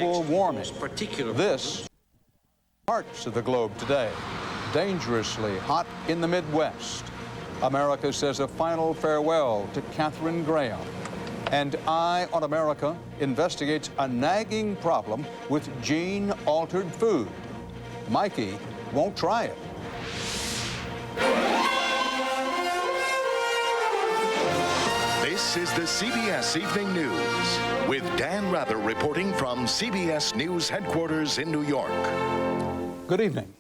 global warming. This parts of the globe today, dangerously hot in the Midwest. America says a final farewell to Katharine Graham. And Eye on America investigates a nagging problem with gene-altered food. Mikey won't try it. This is the CBS Evening News with Dan Rather reporting from CBS News headquarters in New York. Good evening.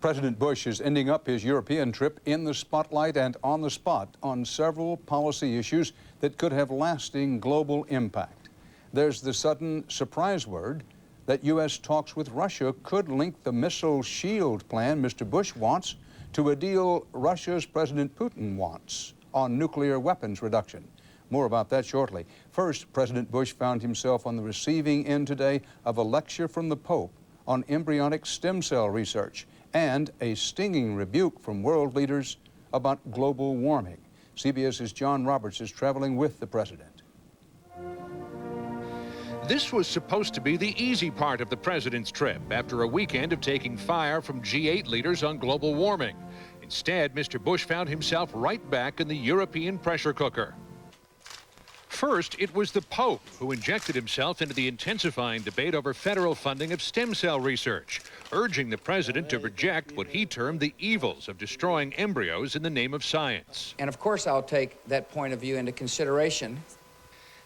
President Bush is ending up his European trip in the spotlight and on the spot on several policy issues that could have lasting global impact. There's the sudden surprise word that U.S. talks with Russia could link the missile shield plan Mr. Bush wants to a deal Russia's President Putin wants on nuclear weapons reduction. More about that shortly. First, President Bush found himself on the receiving end today of a lecture from the Pope on embryonic stem cell research and a stinging rebuke from world leaders about global warming. CBS's John Roberts is traveling with the president. This was supposed to be the easy part of the president's trip after a weekend of taking fire from G8 leaders on global warming. Instead, Mr. Bush found himself right back in the European pressure cooker. First, it was the Pope who injected himself into the intensifying debate over federal funding of stem cell research, urging the president to reject what he termed the evils of destroying embryos in the name of science. And of course, I'll take that point of view into consideration.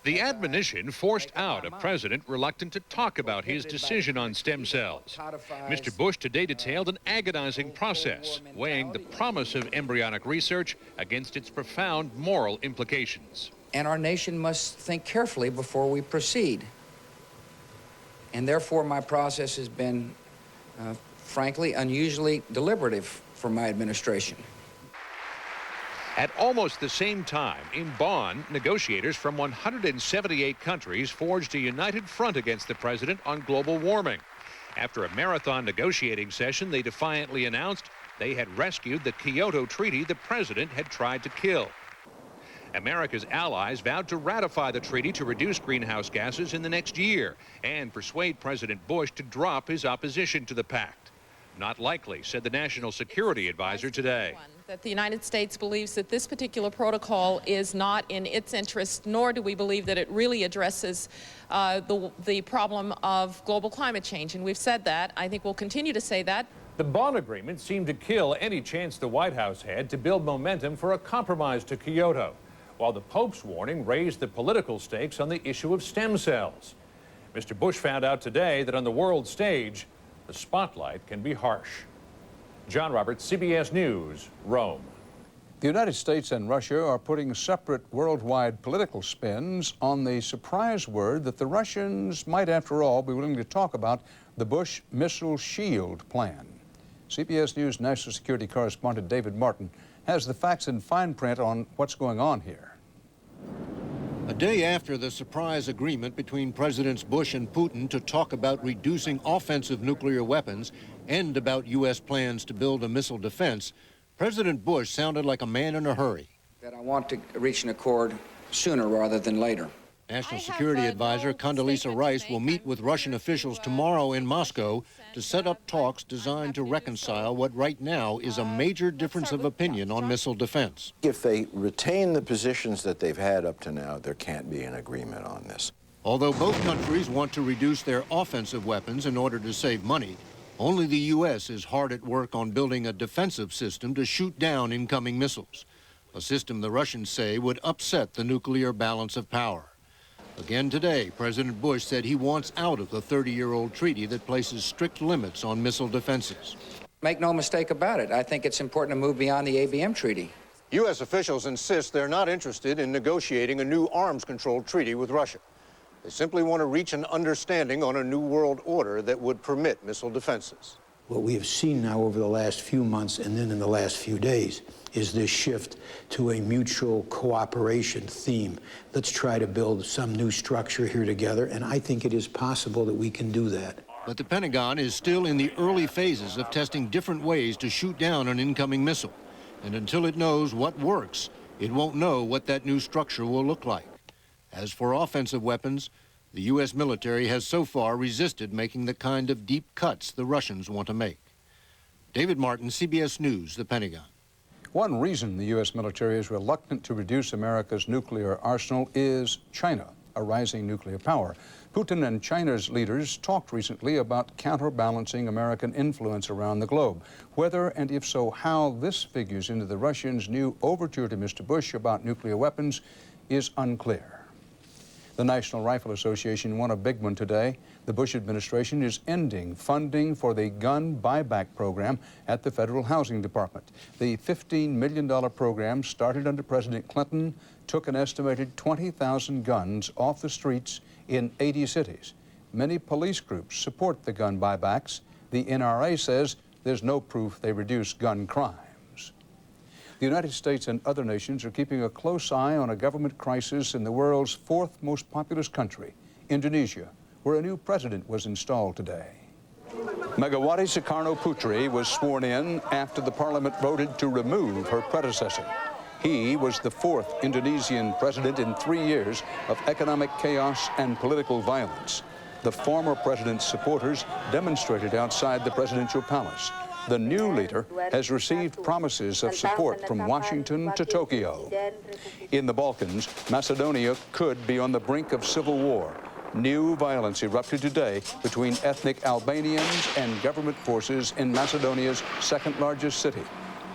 The admonition forced out a president reluctant to talk about his decision on stem cells. Mr. Bush today detailed an agonizing process, weighing the promise of embryonic research against its profound moral implications. And our nation must think carefully before we proceed. And therefore, my process has been, frankly, unusually deliberative for my administration. At almost the same time, in Bonn, negotiators from 178 countries forged a united front against the president on global warming. After a marathon negotiating session, they defiantly announced they had rescued the Kyoto Treaty the president had tried to kill. America's allies vowed to ratify the treaty to reduce greenhouse gases in the next year and persuade President Bush to drop his opposition to the pact. Not likely, said the National Security Advisor today. That the United States believes that this particular protocol is not in its interest, nor do we believe that it really addresses the problem of global climate change. And we've said that. I think we'll continue to say that. The Bonn agreement seemed to kill any chance the White House had to build momentum for a compromise to Kyoto, while the Pope's warning raised the political stakes on the issue of stem cells. Mr. Bush found out today that on the world stage, the spotlight can be harsh. John Roberts, CBS News, Rome. The United States and Russia are putting separate worldwide political spins on the surprise word that the Russians might, after all, be willing to talk about the Bush missile shield plan. CBS News national security correspondent David Martin has the facts in fine print on what's going on here. A day after the surprise agreement between Presidents Bush and Putin to talk about reducing offensive nuclear weapons and about U.S. plans to build a missile defense, President Bush sounded like a man in a hurry. That I want to reach an accord sooner rather than later. National Security Advisor Condoleezza Rice will meet with Russian officials tomorrow in Moscow to set up talks designed to reconcile what right now is a major difference of opinion on missile defense. If they retain the positions that they've had up to now, there can't be an agreement on this. Although both countries want to reduce their offensive weapons in order to save money, only the U.S. is hard at work on building a defensive system to shoot down incoming missiles, a system the Russians say would upset the nuclear balance of power. Again today, President Bush said he wants out of the 30-year-old treaty that places strict limits on missile defenses. Make no mistake about it, I think it's important to move beyond the ABM treaty. U.S. officials insist they're not interested in negotiating a new arms control treaty with Russia. They simply want to reach an understanding on a new world order that would permit missile defenses. What we have seen now over the last few months and then in the last few days is this shift to a mutual cooperation theme. Let's try to build some new structure here together, and I think it is possible that we can do that. But the Pentagon is still in the early phases of testing different ways to shoot down an incoming missile. And until it knows what works, it won't know what that new structure will look like. As for offensive weapons, The U.S. military has so far resisted making the kind of deep cuts the Russians want to make. David Martin, CBS News, the Pentagon. One reason the U.S. military is reluctant to reduce America's nuclear arsenal is China, a rising nuclear power. Putin and China's leaders talked recently about counterbalancing American influence around the globe. Whether, and if so, how this figures into the Russians' new overture to Mr. Bush about nuclear weapons is unclear. The National Rifle Association won a big one today. The Bush administration is ending funding for the gun buyback program at the Federal Housing Department. The $15 million program started under President Clinton, took an estimated 20,000 guns off the streets in 80 cities. Many police groups support the gun buybacks. The NRA says there's no proof they reduce gun crime. The United States and other nations are keeping a close eye on a government crisis in the world's fourth most populous country, Indonesia, where a new president was installed today. Megawati Soekarno Putri was sworn in after the parliament voted to remove her predecessor. He was the fourth Indonesian president in 3 years of economic chaos and political violence. The former president's supporters demonstrated outside the presidential palace. The new leader has received promises of support from Washington to Tokyo. In the Balkans, Macedonia could be on the brink of civil war. New violence erupted today between ethnic Albanians and government forces in Macedonia's second largest city.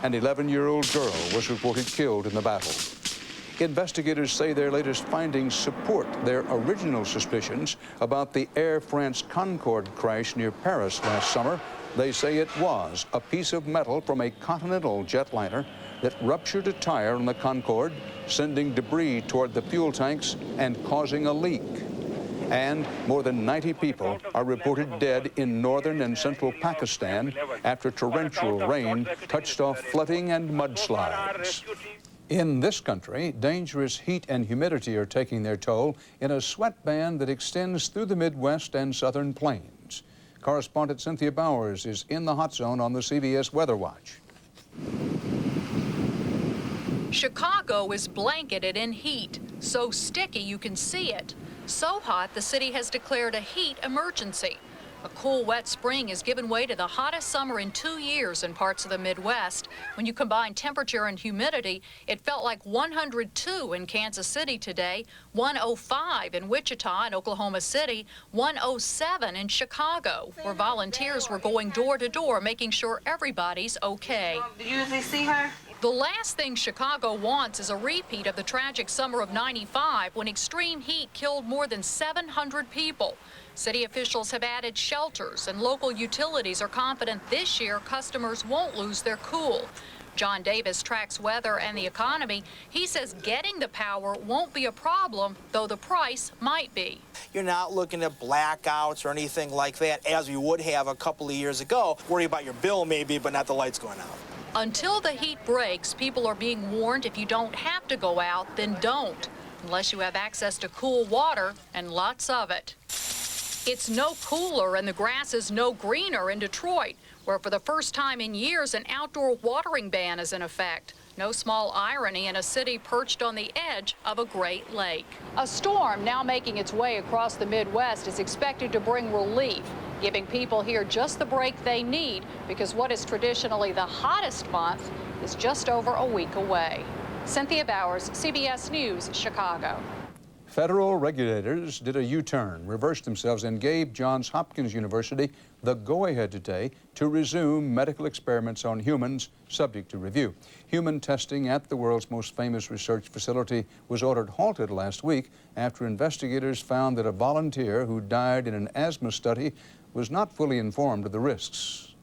An 11-year-old girl was reported killed in the battle. Investigators say their latest findings support their original suspicions about the Air France Concorde crash near Paris last summer. They say it was a piece of metal from a Continental jetliner that ruptured a tire on the Concorde, sending debris toward the fuel tanks and causing a leak. And more than 90 people are reported dead in northern and central Pakistan after torrential rain touched off flooding and mudslides. In this country, dangerous heat and humidity are taking their toll in a sweat band that extends through the Midwest and southern plains. Correspondent Cynthia Bowers is in the hot zone on the CBS Weather Watch. Chicago is blanketed in heat, so sticky you can see it. So hot, the city has declared a heat emergency. A cool, wet spring has given way to the hottest summer in 2 years in parts of the Midwest. When you combine temperature and humidity, it felt like 102 in Kansas City today, 105 in Wichita and Oklahoma City, 107 in Chicago, where volunteers were going door to door making sure everybody's okay. Did you usually see her? The last thing Chicago wants is a repeat of the tragic summer of '95 when extreme heat killed more than 700 people. City officials have added shelters, and local utilities are confident this year customers won't lose their cool. John Davis tracks weather and the economy. He says getting the power won't be a problem, though the price might be. You're not looking at blackouts or anything like that as we would have a couple of years ago. Worry about your bill maybe, but not the lights going out. Until the heat breaks, people are being warned if you don't have to go out, then don't, unless you have access to cool water and lots of it. It's no cooler and the grass is no greener in Detroit, where for the first time in years an outdoor watering ban is in effect. No small irony in a city perched on the edge of a Great Lake. A storm now making its way across the Midwest is expected to bring relief, giving people here just the break they need, because what is traditionally the hottest month is just over a week away. Cynthia Bowers, CBS News, Chicago. Federal regulators did a U-turn, reversed themselves, and gave Johns Hopkins University the go-ahead today to resume medical experiments on humans, subject to review. Human testing at the world's most famous research facility was ordered halted last week after investigators found that a volunteer who died in an asthma study was not fully informed of the risks.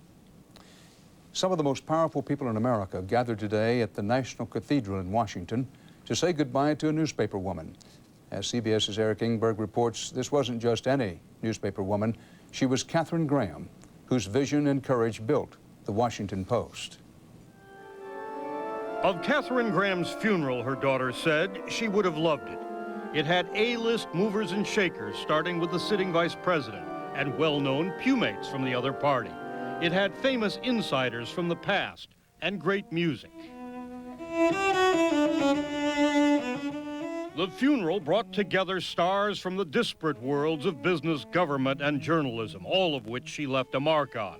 Some of the most powerful people in America gathered today at the National Cathedral in Washington to say goodbye to a newspaper woman. As CBS's Eric Ingberg reports, this wasn't just any newspaper woman. She was Katharine Graham, whose vision and courage built the Washington Post. Of Katharine Graham's funeral, her daughter said she would have loved it. It had A-list movers and shakers, starting with the sitting vice president and well-known pewmates from the other party. It had famous insiders from the past and great music. The funeral brought together stars from the disparate worlds of business, government, and journalism, all of which she left a mark on.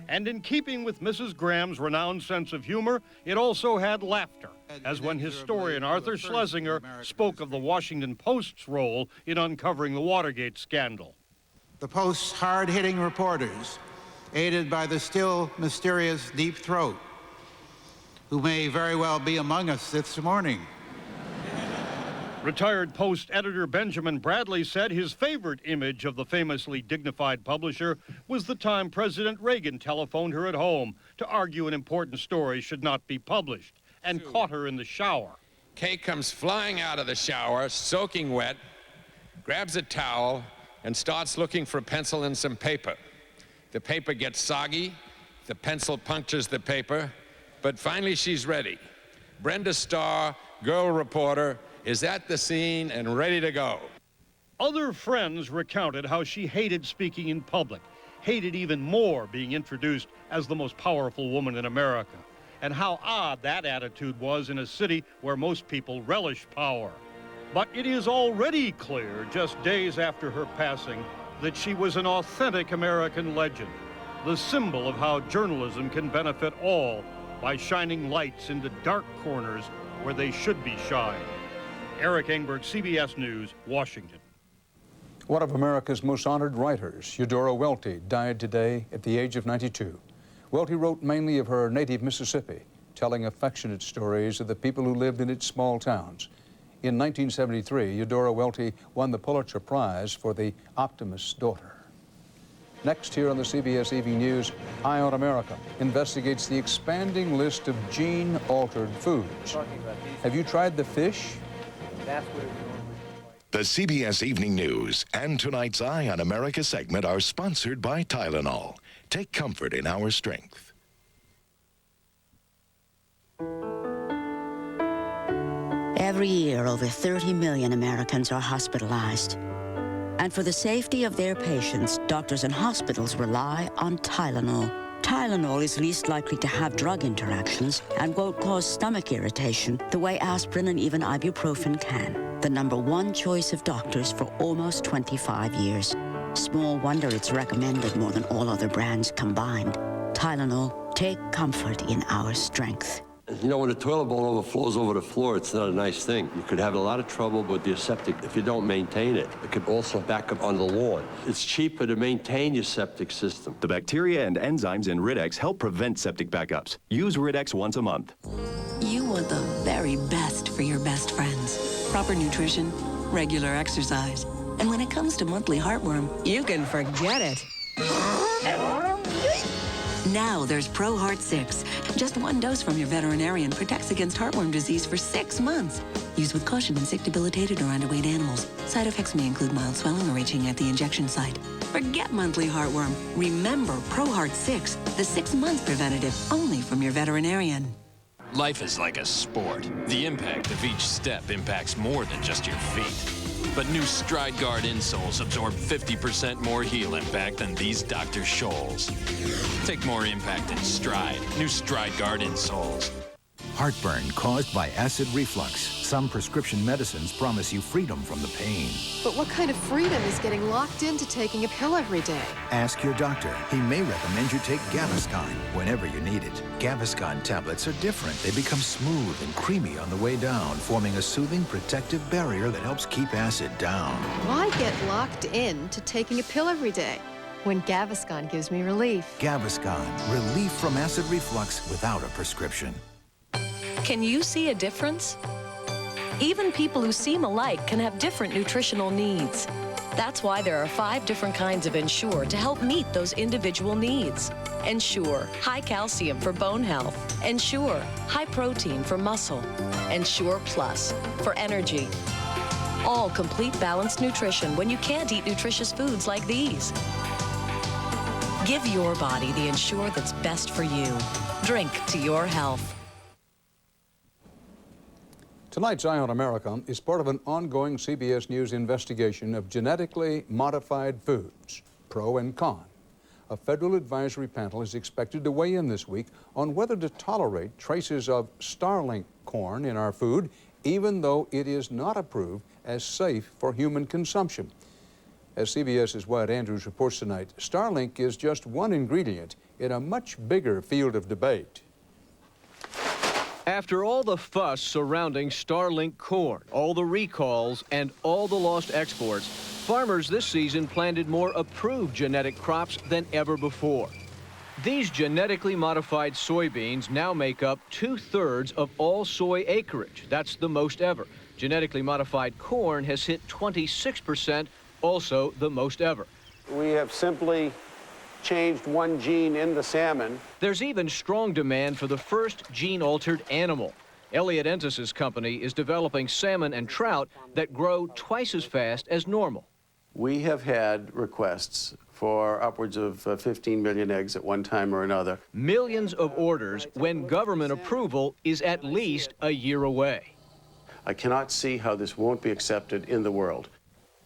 And in keeping with Mrs. Graham's renowned sense of humor, it also had laughter, as when historian Arthur Schlesinger spoke of the Washington Post's role in uncovering the Watergate scandal. The Post's hard-hitting reporters, aided by the still mysterious Deep Throat, who may very well be among us this morning. Retired Post editor Benjamin Bradley said his favorite image of the famously dignified publisher was the time President Reagan telephoned her at home to argue an important story should not be published, and caught her in the shower. Kay comes flying out of the shower, soaking wet, grabs a towel, and starts looking for a pencil and some paper. The paper gets soggy, the pencil punctures the paper, but finally she's ready. Brenda Starr, girl reporter, is at the scene and ready to go. Other friends recounted how she hated speaking in public, hated even more being introduced as the most powerful woman in America, and how odd that attitude was in a city where most people relish power. But it is already clear, just days after her passing, that she was an authentic American legend, the symbol of how journalism can benefit all by shining lights into dark corners where they should be shined. Eric Engberg, CBS News, Washington. One of America's most honored writers, Eudora Welty, died today at the age of 92. Welty wrote mainly of her native Mississippi, telling affectionate stories of the people who lived in its small towns. In 1973, Eudora Welty won the Pulitzer Prize for The Optimist's Daughter. Next here on the CBS Evening News, Eye on America investigates the expanding list of gene-altered foods. Have you tried the fish? The CBS Evening News and tonight's Eye on America segment are sponsored by Tylenol. Take comfort in our strength. Every year, over 30 million Americans are hospitalized. And for the safety of their patients, doctors and hospitals rely on Tylenol. Tylenol is least likely to have drug interactions and won't cause stomach irritation the way aspirin and even ibuprofen can. The #1 choice of doctors for almost 25 years. Small wonder it's recommended more than all other brands combined. Tylenol, take comfort in our strength. You know, when a toilet bowl overflows over the floor, it's not a nice thing. You could have a lot of trouble with your septic if you don't maintain it. It could also back up on the lawn. It's cheaper to maintain your septic system. The bacteria and enzymes in Rid-X help prevent septic backups. Use Rid-X once a month. You want the very best for your best friends. Proper nutrition, regular exercise. And when it comes to monthly heartworm, you can forget it. Now there's Pro Heart 6. Just 1 dose from your veterinarian protects against heartworm disease for 6 months. Use with caution in sick, debilitated, or underweight animals. Side effects may include mild swelling or itching at the injection site. Forget monthly heartworm. Remember Pro Heart 6, the 6-month preventative, only from your veterinarian. Life is like a sport. The impact of each step impacts more than just your feet. But new Stride Guard insoles absorb 50% more heel impact than these Dr. Scholl's. Take more impact in stride. New Stride Guard insoles. Heartburn caused by acid reflux. Some prescription medicines promise you freedom from the pain. But what kind of freedom is getting locked into taking a pill every day? Ask your doctor. He may recommend you take Gaviscon whenever you need it. Gaviscon tablets are different. They become smooth and creamy on the way down, forming a soothing protective barrier that helps keep acid down. Why get locked in to taking a pill every day when Gaviscon gives me relief? Gaviscon, relief from acid reflux without a prescription. Can you see a difference? Even people who seem alike can have different nutritional needs. That's why there are 5 different kinds of Ensure to help meet those individual needs. Ensure, high calcium for bone health. Ensure, high protein for muscle. Ensure Plus for energy. All complete balanced nutrition when you can't eat nutritious foods like these. Give your body the Ensure that's best for you. Drink to your health. Tonight's Eye on America is part of an ongoing CBS News investigation of genetically modified foods, pro and con. A federal advisory panel is expected to weigh in this week on whether to tolerate traces of Starlink corn in our food even though it is not approved as safe for human consumption. As CBS's Wyatt Andrews reports tonight, Starlink is just one ingredient in a much bigger field of debate. After all the fuss surrounding Starlink corn, all the recalls, and all the lost exports, farmers this season planted more approved genetic crops than ever before. These genetically modified soybeans now make up 2/3 of all soy acreage. That's the most ever. Genetically modified corn has hit 26%, also the most ever. We have simply changed one gene in the salmon. There's even strong demand for the first gene-altered animal. Elliott Entis's company is developing salmon and trout that grow twice as fast as normal. We have had requests for upwards of 15 million eggs at one time or another. Millions of orders when government approval is at least a year away. I cannot see how this won't be accepted in the world.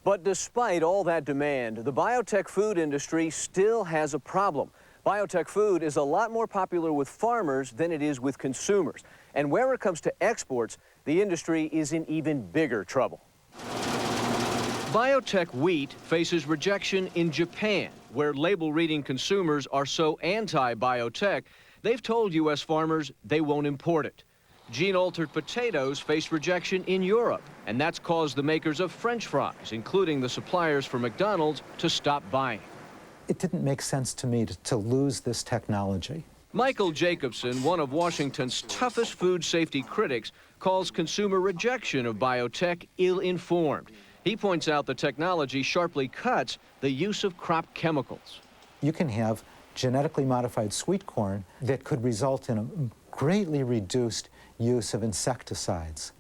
But despite all that demand, the biotech food industry still has a problem. Biotech food is a lot more popular with farmers than it is with consumers. And where it comes to exports, the industry is in even bigger trouble. Biotech wheat faces rejection in Japan, where label-reading consumers are so anti-biotech, they've told U.S. farmers they won't import it. Gene-altered potatoes face rejection in Europe, and that's caused the makers of French fries, including the suppliers for McDonald's, to stop buying. It didn't make sense to me to lose this technology. Michael Jacobson, one of Washington's toughest food safety critics, calls consumer rejection of biotech ill-informed. He points out the technology sharply cuts the use of crop chemicals. You can have genetically modified sweet corn that could result in a greatly reduced use of insecticides.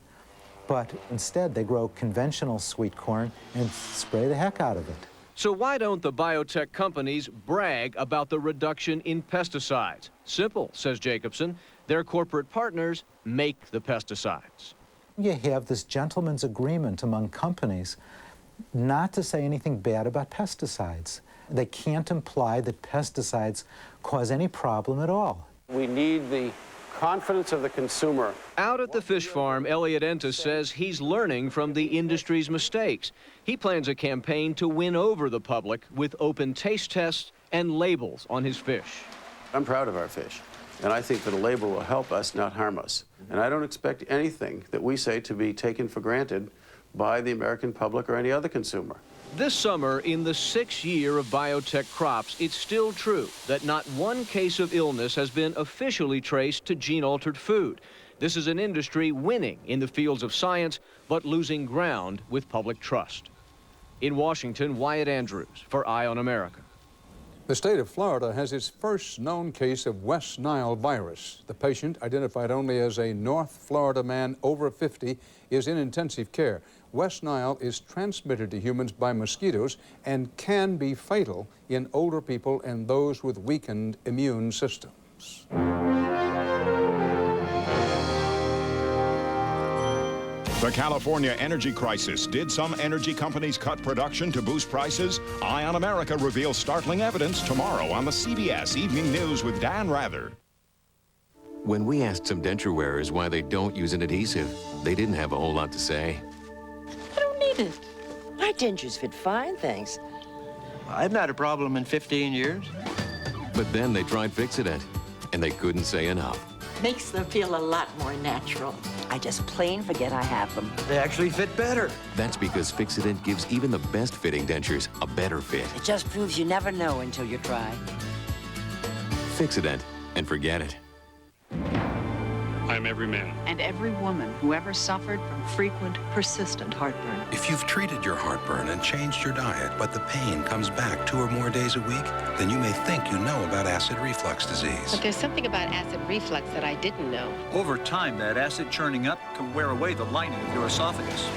But instead, they grow conventional sweet corn and spray the heck out of it. So why don't the biotech companies brag about the reduction in pesticides? Simple, says Jacobson. Their corporate partners make the pesticides. You have this gentleman's agreement among companies not to say anything bad about pesticides. They can't imply that pesticides cause any problem at all. We need the confidence of the consumer. Out at the fish farm, Elliott Entis says he's learning from the industry's mistakes. He plans a campaign to win over the public with open taste tests and labels on his fish. I'm proud of our fish, and I think that a label will help us, not harm us. And I don't expect anything that we say to be taken for granted by the American public or any other consumer. This summer, in the 6th year of biotech crops, it's still true that not one case of illness has been officially traced to gene-altered food. This is an industry winning in the fields of science, but losing ground with public trust. In Washington, Wyatt Andrews for Eye on America. The state of Florida has its first known case of West Nile virus. The patient, identified only as a North Florida man over 50, is in intensive care. West Nile is transmitted to humans by mosquitoes and can be fatal in older people and those with weakened immune systems. The California energy crisis. Did some energy companies cut production to boost prices? Eye on America reveals startling evidence tomorrow on the CBS Evening News with Dan Rather. When we asked some denture wearers why they don't use an adhesive, they didn't have a whole lot to say. I don't need it. My dentures fit fine, thanks. I've not had a problem in 15 years. But then they tried Fix-It-Dent, and they couldn't say enough. Makes them feel a lot more natural. I just plain forget I have them. They actually fit better. That's because Fix-It-Dent gives even the best fitting dentures a better fit. It just proves you never know until you try. Fix-It-Dent, and forget it. I'm every man. And every woman who ever suffered from frequent, persistent heartburn. If you've treated your heartburn and changed your diet, but the pain comes back 2 or more days a week, then you may think you know about acid reflux disease. But there's something about acid reflux that I didn't know. Over time, that acid churning up can wear away the lining of your esophagus.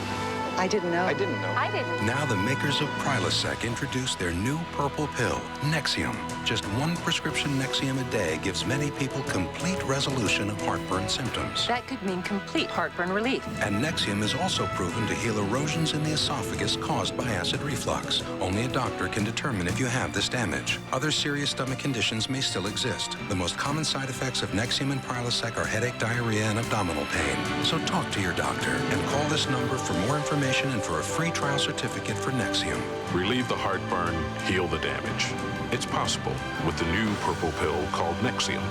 I didn't know. I didn't know. I didn't. Now the makers of Prilosec introduced their new purple pill, Nexium. Just one prescription Nexium a day gives many people complete resolution of heartburn symptoms. That could mean complete heartburn relief. And Nexium is also proven to heal erosions in the esophagus caused by acid reflux. Only a doctor can determine if you have this damage. Other serious stomach conditions may still exist. The most common side effects of Nexium and Prilosec are headache, diarrhea, and abdominal pain. So talk to your doctor and call this number for more information and for a free trial certificate for Nexium. Relieve the heartburn, heal the damage. It's possible with the new purple pill called Nexium.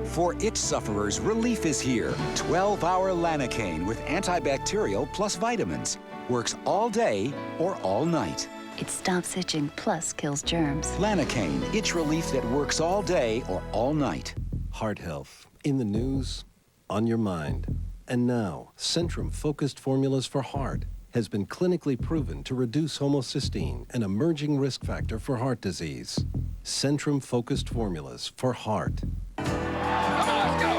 For itch sufferers, relief is here. 12-hour Lanacaine with antibacterial plus vitamins. Works all day or all night. It stops itching plus kills germs. Lanacaine, itch relief that works all day or all night. Heart health, in the news, on your mind. And now, Centrum Focused Formulas for Heart has been clinically proven to reduce homocysteine, an emerging risk factor for heart disease. Centrum Focused Formulas for Heart. Come on, let's go.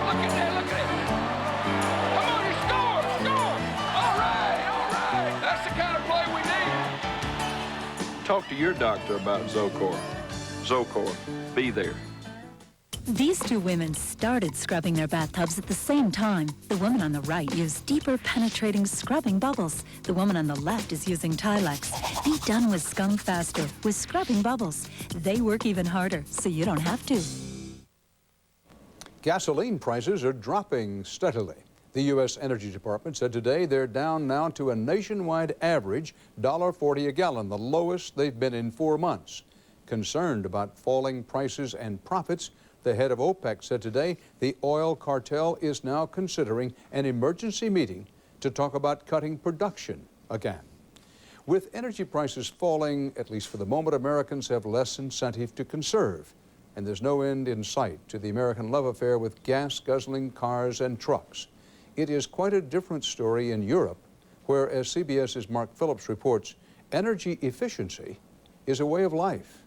Look at that, look at it. Come on, you score. All right. That's the kind of play we need. Talk to your doctor about Zocor. Zocor, be there. These two women started scrubbing their bathtubs at the same time. The woman on the right used deeper penetrating scrubbing bubbles. The woman on the left is using Tilex. Be done with scum faster with scrubbing bubbles. They work even harder, so you don't have to. Gasoline prices are dropping steadily. The U.S. Energy Department said today they're down now to a nationwide average $1.40 a gallon, the lowest they've been in 4 months. Concerned about falling prices and profits, the head of OPEC said today the oil cartel is now considering an emergency meeting to talk about cutting production again. With energy prices falling, at least for the moment, Americans have less incentive to conserve. And there's no end in sight to the American love affair with gas-guzzling cars and trucks. It is quite a different story in Europe, where, as CBS's Mark Phillips reports, energy efficiency is a way of life.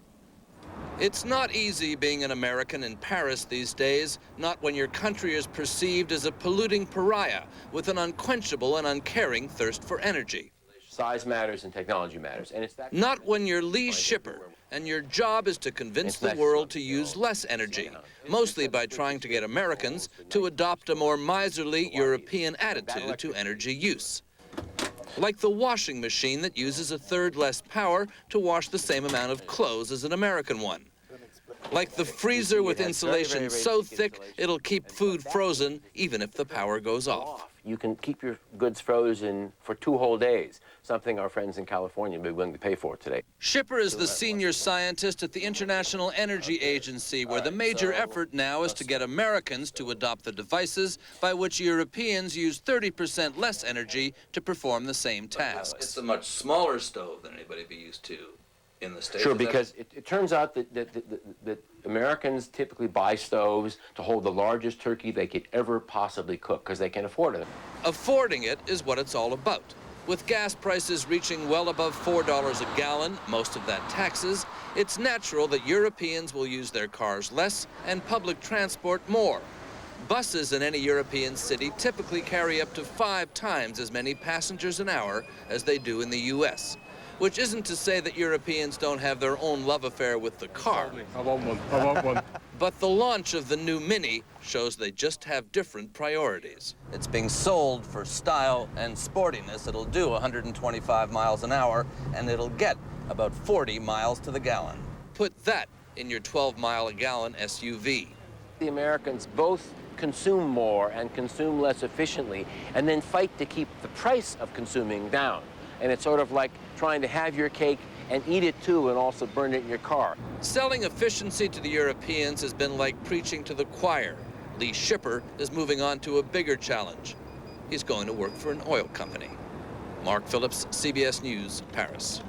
It's not easy being an American in Paris these days, not when your country is perceived as a polluting pariah with an unquenchable and uncaring thirst for energy. Size matters and technology matters. And it's that not when you're Lee Shipper and your job is to convince the world to use less energy, mostly by trying to get Americans to adopt a more miserly European attitude to energy use. Like the washing machine that uses a third less power to wash the same amount of clothes as an American one. Like the freezer with insulation so thick it'll keep food frozen even if the power goes off. You can keep your goods frozen for 2 whole days, something our friends in California would be willing to pay for today. Shipper is the senior scientist at the International Energy Agency, where the major effort now is to get Americans to adopt the devices by which Europeans use 30% less energy to perform the same tasks. It's a much smaller stove than anybody be used to in the States. Sure, because it turns out that Americans typically buy stoves to hold the largest turkey they could ever possibly cook because they can afford it. Affording it is what it's all about. With gas prices reaching well above $4 a gallon, most of that taxes, it's natural that Europeans will use their cars less and public transport more. Buses in any European city typically carry up to 5 times as many passengers an hour as they do in the U.S., which isn't to say that Europeans don't have their own love affair with the car. I want one. I want one. But the launch of the new Mini shows they just have different priorities. It's being sold for style and sportiness. It'll do 125 miles an hour, and it'll get about 40 miles to the gallon. Put that in your 12-mile-a-gallon SUV. The Americans both consume more and consume less efficiently, and then fight to keep the price of consuming down. And it's sort of like trying to have your cake and eat it too and also burn it in your car. Selling efficiency to the Europeans has been like preaching to the choir. Lee Shipper is moving on to a bigger challenge. He's going to work for an oil company. Mark Phillips, CBS News, Paris.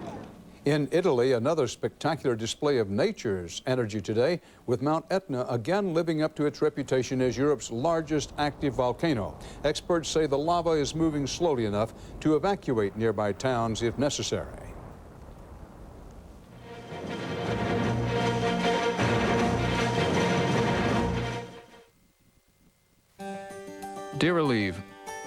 In Italy, another spectacular display of nature's energy today, with Mount Etna again living up to its reputation as Europe's largest active volcano. Experts say the lava is moving slowly enough to evacuate nearby towns if necessary. Dear Aleve,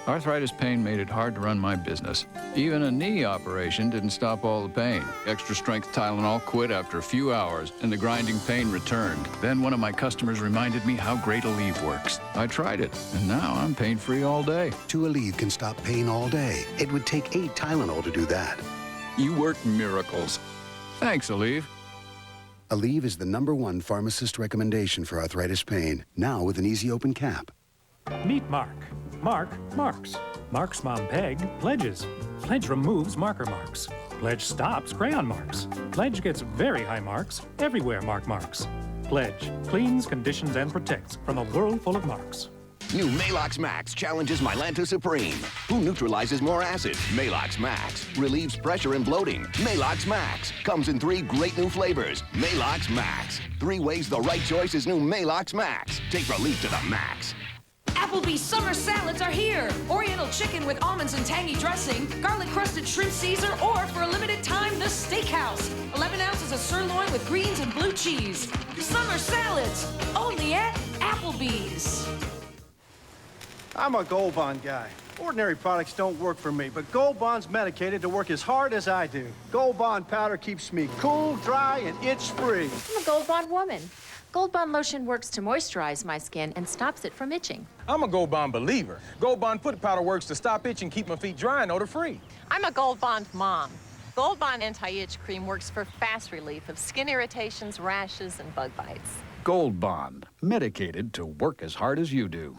Arthritis pain made it hard to run my business. Even a knee operation didn't stop all the pain. Extra strength Tylenol quit after a few hours, and the grinding pain returned. Then one of my customers reminded me how great Aleve works. I tried it, and now I'm pain-free all day. 2 Aleve can stop pain all day. It would take 8 Tylenol to do that. You work miracles. Thanks, Aleve. Aleve is the #1 pharmacist recommendation for arthritis pain, now with an easy open cap. Meet Mark. Mark marks. Mark's mom, Peg, pledges. Pledge removes marker marks. Pledge stops crayon marks. Pledge gets very high marks everywhere Mark marks. Pledge cleans, conditions, and protects from a world full of marks. New Malox Max challenges Mylanta Supreme. Who neutralizes more acid? Malox Max. Relieves pressure and bloating. Malox Max. Comes in 3 great new flavors. Malox Max. 3 ways the right choice is new Malox Max. Take relief to the max. Applebee's summer salads are here. Oriental chicken with almonds and tangy dressing, garlic-crusted shrimp Caesar, or for a limited time, the steakhouse. 11 ounces of sirloin with greens and blue cheese. Summer salads, only at Applebee's. I'm a Gold Bond guy. Ordinary products don't work for me, but Gold Bond's medicated to work as hard as I do. Gold Bond powder keeps me cool, dry, and itch-free. I'm a Gold Bond woman. Gold Bond lotion works to moisturize my skin and stops it from itching. I'm a Gold Bond believer. Gold Bond foot powder works to stop itching, keep my feet dry and odor-free. I'm a Gold Bond mom. Gold Bond anti-itch cream works for fast relief of skin irritations, rashes, and bug bites. Gold Bond, medicated to work as hard as you do.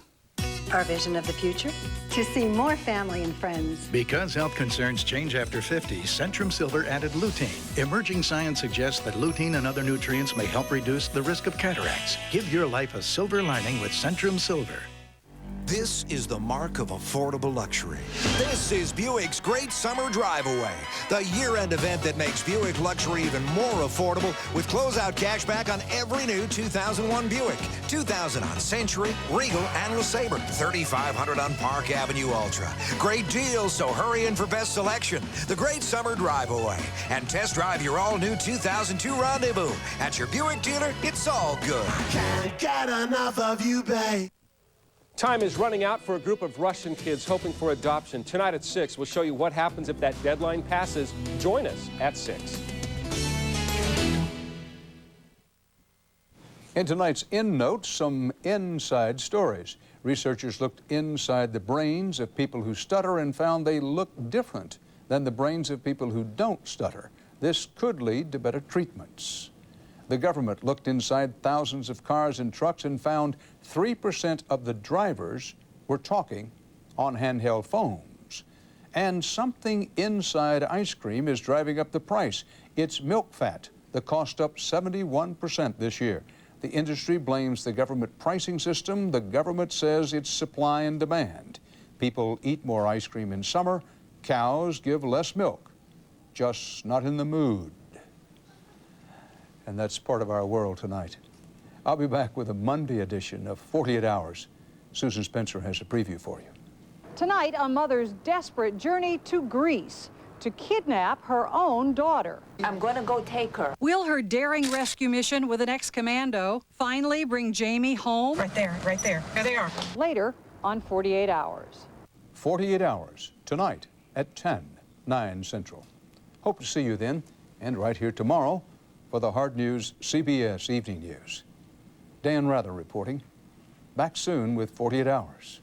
Our vision of the future? To see more family and friends. Because health concerns change after 50, Centrum Silver added lutein. Emerging science suggests that lutein and other nutrients may help reduce the risk of cataracts. Give your life a silver lining with Centrum Silver. This is the mark of affordable luxury. This is Buick's Great Summer Drive Away, the year-end event that makes Buick luxury even more affordable with closeout cash back on every new 2001 Buick, $2,000 on Century, Regal, and LeSabre, $3,500 on Park Avenue Ultra. Great deals, so hurry in for best selection. The Great Summer Drive Away, and test drive your all-new 2002 Rendezvous. At your Buick dealer, it's all good. Can't get enough of you, babe. Time is running out for a group of Russian kids hoping for adoption. Tonight at 6, we'll show you what happens if that deadline passes. Join us at 6. In tonight's In Note, some inside stories. Researchers looked inside the brains of people who stutter and found they look different than the brains of people who don't stutter. This could lead to better treatments. The government looked inside thousands of cars and trucks and found 3% of the drivers were talking on handheld phones. And something inside ice cream is driving up the price. It's milk fat. The cost up 71% this year. The industry blames the government pricing system. The government says it's supply and demand. People eat more ice cream in summer. Cows give less milk. Just not in the mood. And that's part of our world tonight. I'll be back with a Monday edition of 48 Hours. Susan Spencer has a preview for you. Tonight, a mother's desperate journey to Greece to kidnap her own daughter. I'm going to go take her. Will her daring rescue mission with an ex-commando finally bring Jamie home? Right there, right there. There they are. Later on 48 Hours. 48 Hours, tonight at 10, 9 Central. Hope to see you then, and right here tomorrow for the hard news CBS Evening News. Dan Rather reporting. Back soon with 48 Hours.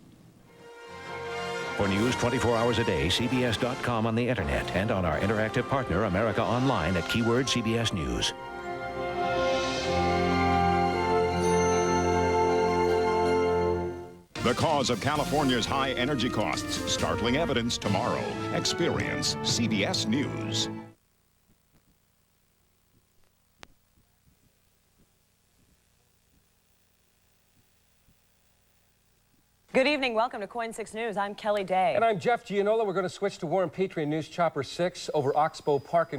For news 24 hours a day, CBS.com on the internet and on our interactive partner, America Online, at keyword CBS News. The cause of California's high energy costs. Startling evidence tomorrow. Experience CBS News. Good evening. Welcome to Coin 6 News. I'm Kelly Day. And I'm Jeff Gianola. We're going to switch to War and Patriot News Chopper 6 over Oxbow Park in